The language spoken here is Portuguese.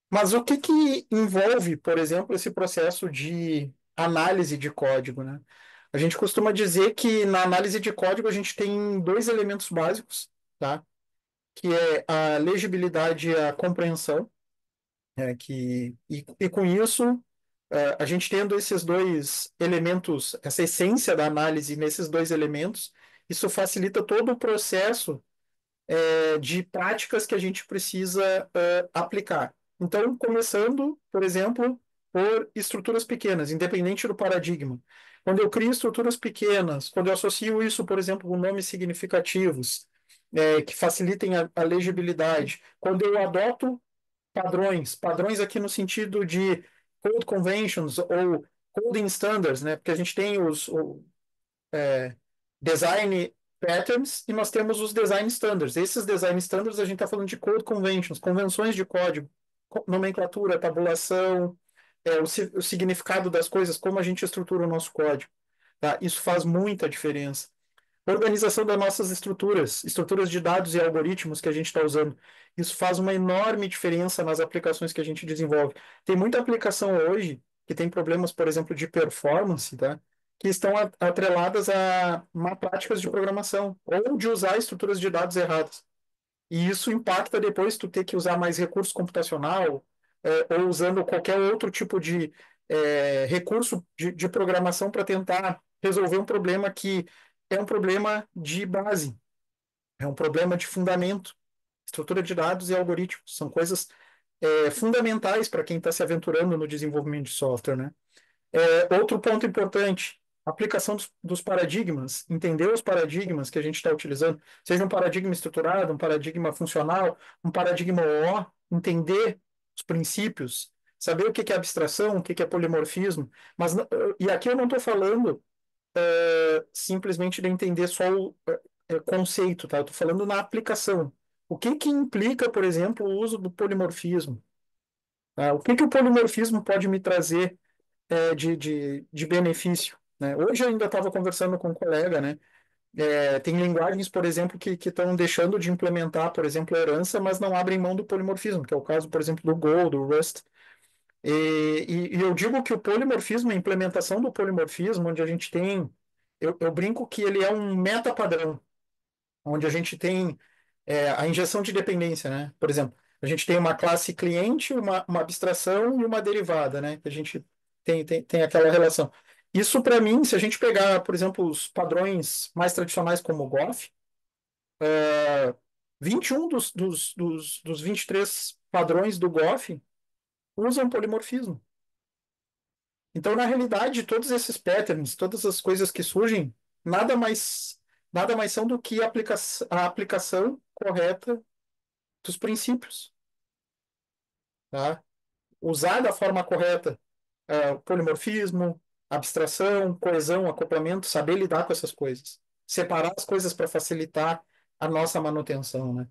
Mas o que que envolve, por exemplo, esse processo de análise de código, né? A gente costuma dizer que na análise de código a gente tem dois elementos básicos, tá? Que é a legibilidade e a compreensão, e com isso, a gente tendo esses dois elementos, essa essência da análise nesses dois elementos, isso facilita todo o processo de práticas que a gente precisa aplicar. Então, começando, por exemplo, por estruturas pequenas, independente do paradigma. Quando eu crio estruturas pequenas, quando eu associo isso, por exemplo, com nomes significativos, que facilitem a legibilidade, quando eu adoto padrões aqui no sentido de code conventions ou coding standards, né? Porque a gente tem design patterns e nós temos os design standards. Esses design standards a gente está falando de code conventions, convenções de código, nomenclatura, tabulação, o significado das coisas, como a gente estrutura o nosso código. Tá? Isso faz muita diferença. Organização das nossas estruturas de dados e algoritmos que a gente está usando. Isso faz uma enorme diferença nas aplicações que a gente desenvolve. Tem muita aplicação hoje que tem problemas, por exemplo, de performance, tá? Que estão atreladas a má práticas de programação ou de usar estruturas de dados erradas. E isso impacta depois tu ter que usar mais recurso computacional, ou usando qualquer outro tipo de recurso de programação para tentar resolver um problema que é um problema de base, é um problema de fundamento. Estrutura de dados e algoritmos são coisas fundamentais para quem está se aventurando no desenvolvimento de software, né? Outro ponto importante, aplicação dos paradigmas, entender os paradigmas que a gente está utilizando, seja um paradigma estruturado, um paradigma funcional, um paradigma OO, entender os princípios, saber o que que é abstração, o que que é polimorfismo, mas e aqui eu não estou falando simplesmente de entender só o conceito, tá? Eu estou falando na aplicação. O que que implica, por exemplo, o uso do polimorfismo? Tá? O que que o polimorfismo pode me trazer de benefício, né? Hoje eu ainda estava conversando com um colega, né? Tem linguagens, por exemplo, que estão deixando de implementar, por exemplo, a herança, mas não abrem mão do polimorfismo, que é o caso, por exemplo, do Go, do Rust. E eu digo que o polimorfismo, a implementação do polimorfismo, onde a gente tem, eu brinco que ele é um meta-padrão, onde a gente tem a injeção de dependência, né? Por exemplo, a gente tem uma classe cliente, uma abstração e uma derivada, né? Que a gente tem aquela relação. Isso, para mim, se a gente pegar, por exemplo, os padrões mais tradicionais como o GOF, 21 dos 23 padrões do GOF usam polimorfismo. Então, na realidade, todos esses patterns, todas as coisas que surgem, nada mais, nada mais são do que a aplicação correta dos princípios, tá? Usar da forma correta, polimorfismo, abstração, coesão, acoplamento, saber lidar com essas coisas. Separar as coisas para facilitar a nossa manutenção, né?